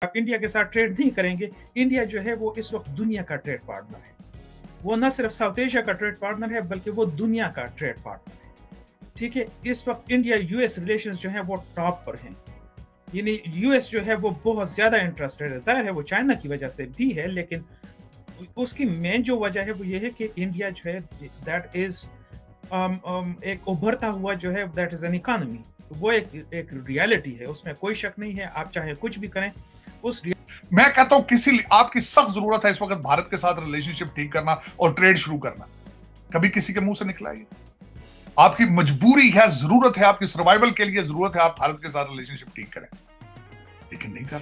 आप इंडिया के साथ ट्रेड नहीं करेंगे। इंडिया जो है वो इस वक्त दुनिया का ट्रेड पार्टनर है। वो न सिर्फ साउथ एशिया का ट्रेड पार्टनर है बल्कि वो दुनिया का ट्रेड पार्टनर है। ठीक है, इस वक्त इंडिया यूएस रिलेशंस जो है वो टॉप पर हैं। यानी यूएस जो है वो बहुत ज्यादा इंटरेस्टेड है। जाहिर है वो चाइना की वजह से भी है, लेकिन उसकी मेन जो वजह है वो ये है कि इंडिया जो है दैट इज एक उभरता हुआ जो है दैट इज एन इकोनॉमी। वो एक रियलिटी है, उसमें कोई शक नहीं है। आप चाहे कुछ भी करें उस मैं कहता हूं किसी आपकी सख्त जरूरत है इस वक्त भारत के साथ रिलेशनशिप ठीक करना और ट्रेड शुरू करना। कभी किसी के मुंह से निकला ये? आपकी मजबूरी है, जरूरत है, आपकी सर्वाइवल के लिए जरूरत है आप भारत के साथ रिलेशनशिप ठीक करें, लेकिन नहीं कर।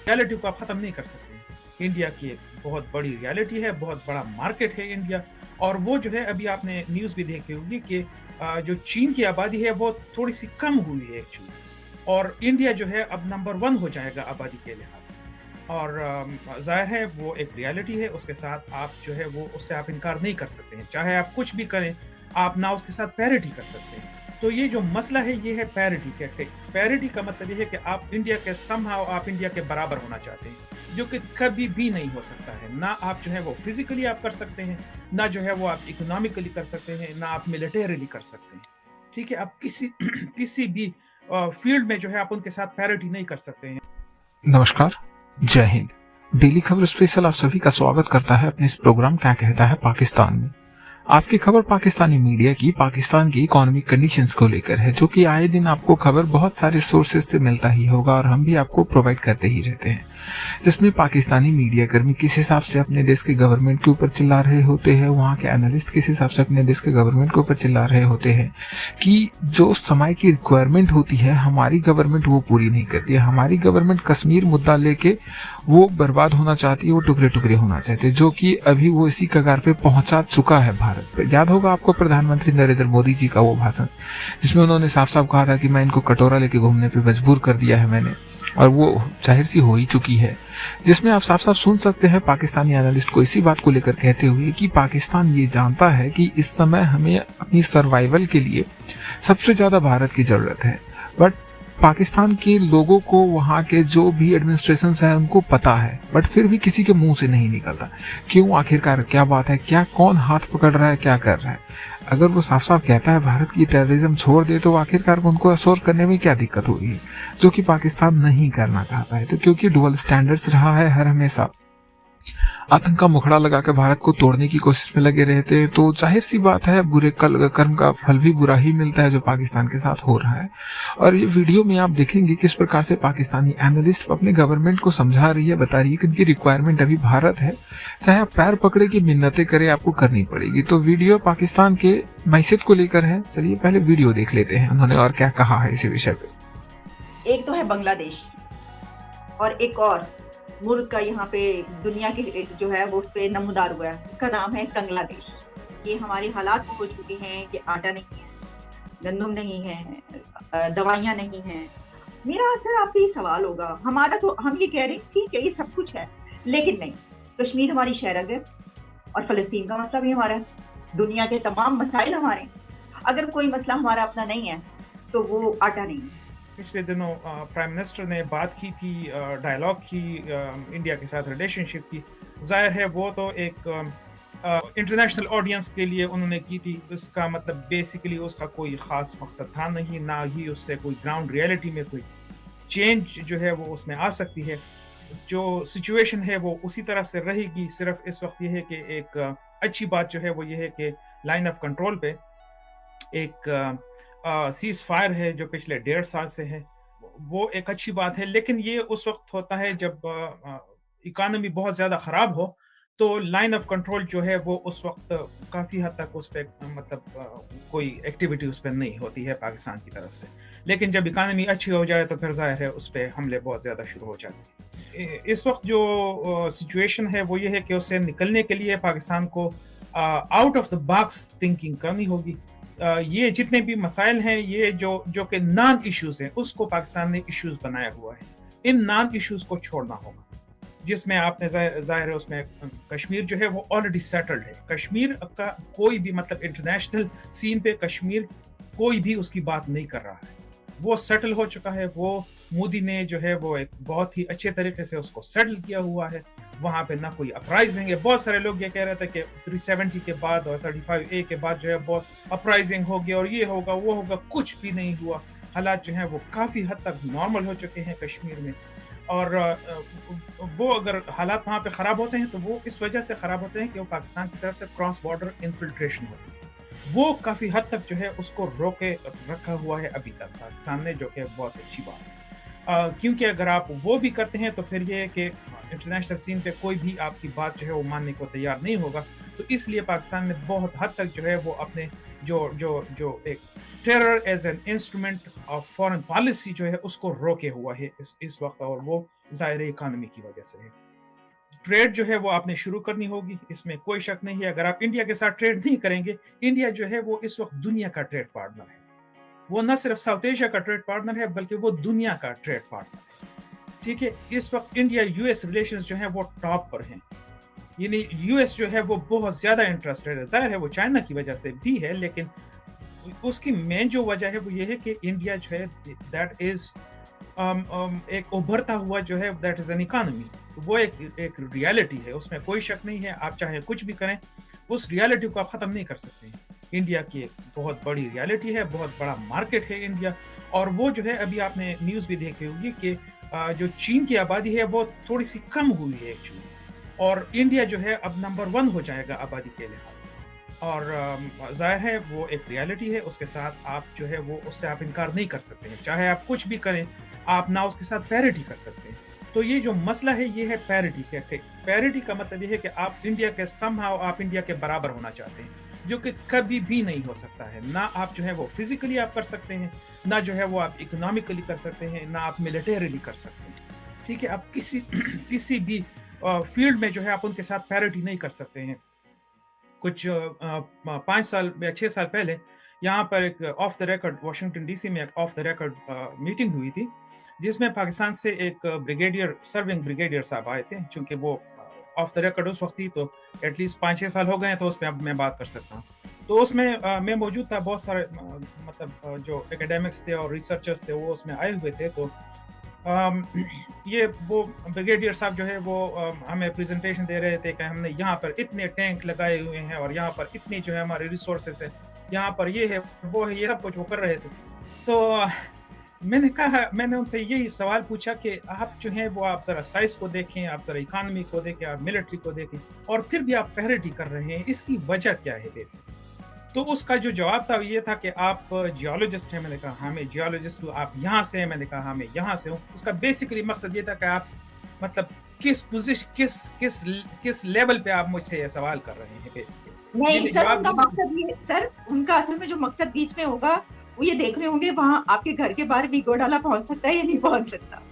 रियलिटी को आप खत्म नहीं कर सकते। इंडिया की एक बहुत बड़ी रियलिटी है, बहुत बड़ा मार्केट है इंडिया। और वो जो है अभी आपने न्यूज भी देखी होगी कि जो चीन की आबादी है वो थोड़ी सी कम हुई है एक्चुअली, और इंडिया जो है अब नंबर 1 हो जाएगा आबादी के लिहाज से। और जाहिर है वो एक रियलिटी है, उसके साथ आप जो है वो उससे आप इनकार नहीं कर सकते हैं। चाहे आप कुछ भी करें, आप ना उसके साथ पैरिटी कर सकते हैं। तो ये जो मसला है ये है पैरिटी का। पैरिटी का मतलब ये है कि आप इंडिया के समहाउ आप इंडिया के बराबर होना चाहते हैं, जो कि कभी भी नहीं हो सकता है। ना आप जो है वो फिजिकली आप कर सकते हैं, ना जो है वो आप इकोनॉमिकली कर सकते हैं, ना आप मिलिटरीली कर सकते हैं। ठीक है, आप किसी किसी भी फील्ड में जो है आप उनके साथ पैरिटी नहीं कर सकते हैं। नमस्कार, जय हिंद। डेली खबर स्पेशल आप सभी का स्वागत करता है अपने इस प्रोग्राम क्या कहता है पाकिस्तान में। आज की खबर पाकिस्तानी मीडिया की पाकिस्तान की इकोनॉमिक कंडीशंस को लेकर है, जो कि आए दिन आपको खबर बहुत सारे सोर्सेज से मिलता ही होगा और हम भी आपको प्रोवाइड करते ही रहते हैं। जिसमें पाकिस्तानी मीडिया कर्मी किस हिसाब से अपने देश के गवर्नमेंट के ऊपर चिल्ला रहे होते हैं, वहाँ के एनालिस्ट किस हिसाब से अपने देश के गवर्नमेंट के ऊपर चिल्ला रहे होते हैं कि जो समय की रिक्वायरमेंट होती है हमारी गवर्नमेंट वो पूरी नहीं करती है। हमारी गवर्नमेंट कश्मीर मुद्दा लेके वो बर्बाद होना चाहती है, वो टुकड़े टुकड़े होना चाहते हैं, जो कि अभी वो इसी कगार पे पहुंचा चुका है भारत पे। याद होगा आपको प्रधानमंत्री नरेंद्र मोदी जी का वो भाषण, जिसमें उन्होंने साफ साफ कहा था कि मैं इनको कटोरा लेके घूमने पे मजबूर कर दिया है मैंने, और वो जाहिर सी हो ही चुकी है। जिसमें आप साफ साफ सुन सकते हैं पाकिस्तानी एनालिस्ट को इसी बात को लेकर कहते हुए कि पाकिस्तान ये जानता है कि इस समय हमें अपनी सर्वाइवल के लिए सबसे ज्यादा भारत की जरूरत है, बट पाकिस्तान के लोगों को वहाँ के जो भी एडमिनिस्ट्रेशन है उनको पता है, बट फिर भी किसी के मुंह से नहीं निकलता। क्यों? आखिरकार क्या बात है? क्या कौन हाथ पकड़ रहा है? क्या कर रहा है? अगर वो साफ साफ कहता है भारत की टेररिज्म छोड़ दे, तो आखिरकार उनको असोर करने में क्या दिक्कत होगी, जो कि पाकिस्तान नहीं करना चाहता है। तो क्योंकि डुअल स्टैंडर्ड्स रहा है हर हमेशा, आतंक का मुखड़ा लगाकर भारत को तोड़ने की कोशिश में लगे रहते हैं, तो जाहिर सी बात है बुरे कर्म का फल भी बुरा ही मिलता है, जो पाकिस्तान के साथ हो रहा है। और ये वीडियो में आप देखेंगे किस प्रकार से पाकिस्तानी एनालिस्ट अपने गवर्नमेंट को समझा रही है, बता रही है कि उनकी रिक्वायरमेंट अभी भारत है, चाहे आप पैर पकड़े की मिन्नतें करें आपको करनी पड़ेगी। तो वीडियो पाकिस्तान के मैसेज को लेकर है। चलिए पहले वीडियो देख लेते हैं उन्होंने और क्या कहा है इसी विषय पे। एक तो है बांग्लादेश और एक और मुल्क का यहाँ पे दुनिया के जो है वो उस पर नमूदार हुआ है, उसका नाम है कंगलादेश। ये हमारी हालात हो चुकी हैं कि आटा नहीं है, गंदम नहीं है, दवाइयाँ नहीं हैं। मेरा सर आपसे ये सवाल होगा, हमारा तो हम ये कह रहे हैं ठीक है ये सब कुछ है, लेकिन नहीं, कश्मीर हमारी शहरग है और फलस्तीन का मसला भी हमारा है, दुनिया के तमाम मसाइल हमारे। अगर कोई मसला हमारा अपना नहीं है तो वो आटा नहीं है। पिछले दिनों प्राइम मिनिस्टर ने बात की थी, डायलॉग की इंडिया के साथ रिलेशनशिप की। जाहिर है वो तो एक इंटरनेशनल ऑडियंस के लिए उन्होंने की थी। उसका मतलब बेसिकली उसका कोई ख़ास मकसद था नहीं, ना ही उससे कोई ग्राउंड रियलिटी में कोई चेंज जो है वो उसमें आ सकती है। जो सिचुएशन है वो उसी तरह से रहेगी। सिर्फ इस वक्त ये है कि एक अच्छी बात जो है वो ये है कि लाइन ऑफ कंट्रोल पे एक सीज फायर है जो पिछले 1.5 साल से है, वो एक अच्छी बात है। लेकिन ये उस वक्त होता है जब इकोनॉमी बहुत ज़्यादा ख़राब हो, तो लाइन ऑफ कंट्रोल जो है वो उस वक्त काफ़ी हद तक उस पर मतलब कोई एक्टिविटी उस पर नहीं होती है पाकिस्तान की तरफ से। लेकिन जब इकोनॉमी अच्छी हो जाए तो फिर जाहिर है उस पर हमले बहुत ज़्यादा शुरू हो जाते हैं। इस वक्त जो सिचुएशन है वो ये है कि उससे निकलने के लिए पाकिस्तान को out of the box thinking करनी होगी। ये जितने भी मसाइल हैं, ये जो कि नॉन इश्यूज हैं, उसको पाकिस्तान ने इश्यूज बनाया हुआ है। इन नॉन इश्यूज को छोड़ना होगा, जिसमें आपने जाहिर है उसमें कश्मीर जो है वो ऑलरेडी सेटल्ड है। कश्मीर का कोई भी मतलब इंटरनेशनल सीन पे कश्मीर कोई भी उसकी बात नहीं कर रहा है। वो सेटल हो चुका है। वो मोदी ने जो है वो एक बहुत ही अच्छे तरीके से उसको सेटल किया हुआ है। वहाँ पे ना कोई अपराइजिंग है। बहुत सारे लोग ये कह रहे थे कि 370 के बाद और 35A के बाद जो है बहुत अपराइजिंग होगी और ये होगा वो होगा, कुछ भी नहीं हुआ। हालात जो हैं वो काफ़ी हद तक नॉर्मल हो चुके हैं कश्मीर में। और वो अगर हालात वहाँ पे ख़राब होते हैं तो वो इस वजह से ख़राब होते हैं कि वो पाकिस्तान की तरफ से क्रॉस बॉर्डर इन्फिल्ट्रेशन होती है। वो काफ़ी हद तक जो है उसको रोके रखा हुआ है अभी तक पाकिस्तान ने, जो कि बहुत अच्छी बात है। क्योंकि अगर आप वो भी करते हैं तो फिर ये है कि इंटरनेशनल सीन पे कोई भी आपकी बात जो है वो मानने को तैयार नहीं होगा। तो इसलिए पाकिस्तान ने बहुत हद तक जो है वो अपने जो एक terror as an instrument of foreign policy जो है उसको रोके हुआ है इस वक्त, और वो ज़ाहिर इकानमी की वजह से है। ट्रेड जो है वो आपने शुरू करनी होगी, इसमें कोई शक नहीं है। अगर आप इंडिया के साथ ट्रेड नहीं करेंगे, इंडिया जो है वो इस वक्त दुनिया का ट्रेड पार्टनर है। वो न सिर्फ साउथ एशिया का ट्रेड पार्टनर है बल्कि वो दुनिया का ट्रेड पार्टनर है। ठीक है, इस वक्त इंडिया यूएस रिलेशंस जो है वो टॉप पर हैं। यानी यूएस जो है वो बहुत ज्यादा इंटरेस्टेड है। जाहिर है वो चाइना की वजह से भी है, लेकिन उसकी मेन जो वजह है वो ये है कि इंडिया जो है दैट इज एक उभरता हुआ जो है दैट इज एन इकोनॉमी। वो एक रियलिटी है, उसमें कोई शक नहीं है। आप चाहे कुछ भी करें, उस रियलिटी को आप ख़त्म नहीं कर सकते हैं। इंडिया की एक बहुत बड़ी रियलिटी है, बहुत बड़ा मार्केट है इंडिया। और वो जो है अभी आपने न्यूज़ भी देखी होगी कि जो चीन की आबादी है वो थोड़ी सी कम हुई है एक्चुअली, और इंडिया जो है अब नंबर 1 हो जाएगा आबादी के लिहाज से। और जाहिर है वो एक रियलिटी है, उसके साथ आप जो है वो उससे आप इनकार नहीं कर सकते हैं। चाहे आप कुछ भी करें, आप ना उसके साथ पैरिटी कर सकते हैं। तो ये जो मसला है ये है पैरिटी का। पैरिटी का मतलब ये है कि आप इंडिया के समहाउ आप इंडिया के बराबर होना चाहते हैं, जो कि कभी भी नहीं हो सकता है। ना आप जो है वो फिजिकली आप कर सकते हैं, ना जो है वो आप इकोनॉमिकली कर सकते हैं, ना आप मिलिटरीली कर सकते हैं। ठीक है, आप किसी भी फील्ड में जो है आप उनके साथ पैरिटी नहीं कर सकते हैं। कुछ 5 साल या 6 साल पहले यहाँ पर एक of the record Washington DC में एक ऑफ द रिकॉर्ड मीटिंग हुई थी, जिसमें पाकिस्तान से एक सर्विंग ब्रिगेडियर साहब आए थे। चूंकि वो ऑफ द रिकॉर्ड उस वक्त थी, तो एटलीस्ट 5-6 साल हो गए हैं, तो उसमें अब मैं बात कर सकता हूँ। तो उसमें मैं मौजूद था। बहुत सारे मतलब जो एकेडमिक्स थे और रिसर्चर्स थे वो उसमें आए हुए थे। तो ये वो ब्रिगेडियर साहब जो है वो हमें प्रेजेंटेशन दे रहे थे कि हमने यहाँ पर इतने टैंक लगाए हुए हैं और यहाँ पर इतनी जो है हमारे रिसोर्सेस है, यहाँ पर ये है वो है, ये सब कुछ वो कर रहे थे। तो मैंने उनसे यही सवाल पूछा कि आप जो है वो आप ज़रा साइज को देखें, आप ज़रा इकानमी को देखें, आप मिलिट्री को देखें, और फिर भी आप पैरिटी कर रहे हैं, इसकी वजह क्या है बेसिक। तो उसका जो जवाब था ये था कि आप जियोलॉजिस्ट हैं। मैंने कहा हाँ मैं जियोलॉजिस्ट हूँ। आप यहाँ से हैं? मैंने कहा हाँ मैं यहाँ से हूँ। उसका बेसिकली मकसद ये था कि आप मतलब किस पोजीशन किस लेवल पे आप मुझसे ये सवाल कर रहे हैं बेसिकली। नहीं सर, उनका मकसद ये सर, उनका असल में जो मकसद बीच में होगा वो ये देख रहे होंगे वहाँ आपके घर के बाहर भी गोडाला पहुंच सकता है या नहीं पहुंच सकता।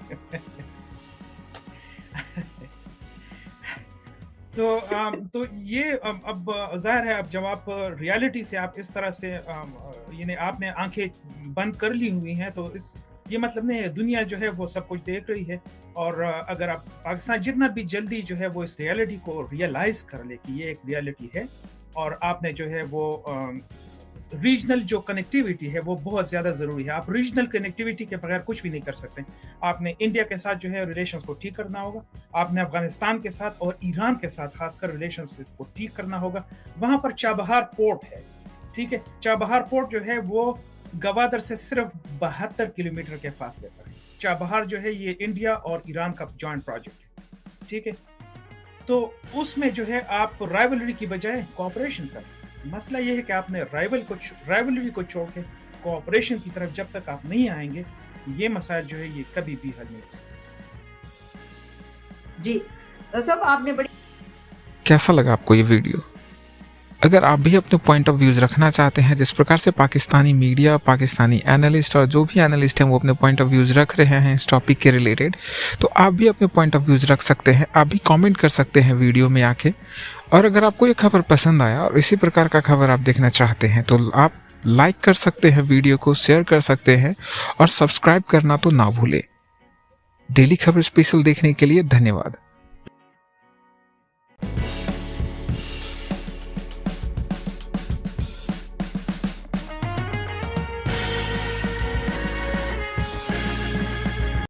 तो ये अब जाहिर है, अब जब आप रियलिटी से आप इस तरह से यानी आपने आंखें बंद कर ली हुई हैं, तो इस ये मतलब नहीं है। दुनिया जो है वो सब कुछ देख रही है, और अगर आप पाकिस्तान जितना भी जल्दी जो है वो इस रियलिटी को रियलाइज कर ले कि ये एक रियलिटी है, और आपने जो है वो रीजनल जो कनेक्टिविटी है वो बहुत ज़्यादा ज़रूरी है। आप रीजनल कनेक्टिविटी के बगैर कुछ भी नहीं कर सकते। आपने इंडिया के साथ जो है रिलेशंस को ठीक करना होगा, आपने अफगानिस्तान के साथ और ईरान के साथ खासकर रिलेशंस को ठीक करना होगा। वहाँ पर चाबहार पोर्ट है, ठीक है। चाबहार पोर्ट जो है वो गवादर से सिर्फ 72 किलोमीटर के फासले पर है। चाबहार जो है ये इंडिया और ईरान का जॉइंट प्रोजेक्ट है, ठीक है। तो उसमें जो है आप राइवलरी की बजाय कोऑपरेशन करें। मसला ये है कि आपने राइवलरी को छोड़ के कोऑपरेशन की तरफ जब तक आप नहीं आएंगे, ये मसाइल जो है ये कभी भी हल नहीं हो सकते। जी तो सब आपने बड़ी। कैसा लगा आपको ये वीडियो? अगर आप भी अपने पॉइंट ऑफ व्यूज रखना चाहते हैं, जिस प्रकार से पाकिस्तानी मीडिया, पाकिस्तानी एनालिस्ट और जो भी एनालिस्ट हैं वो अपने पॉइंट ऑफ व्यूज रख रहे हैं इस टॉपिक के रिलेटेड, तो आप भी अपने पॉइंट ऑफ व्यूज रख सकते हैं। आप भी कमेंट कर सकते हैं वीडियो में आके। और अगर आपको ये खबर पसंद आया और इसी प्रकार का खबर आप देखना चाहते हैं तो आप लाइक कर सकते हैं, वीडियो को शेयर कर सकते हैं, और सब्सक्राइब करना तो ना भूलें। डेली खबर स्पेशल देखने के लिए धन्यवाद।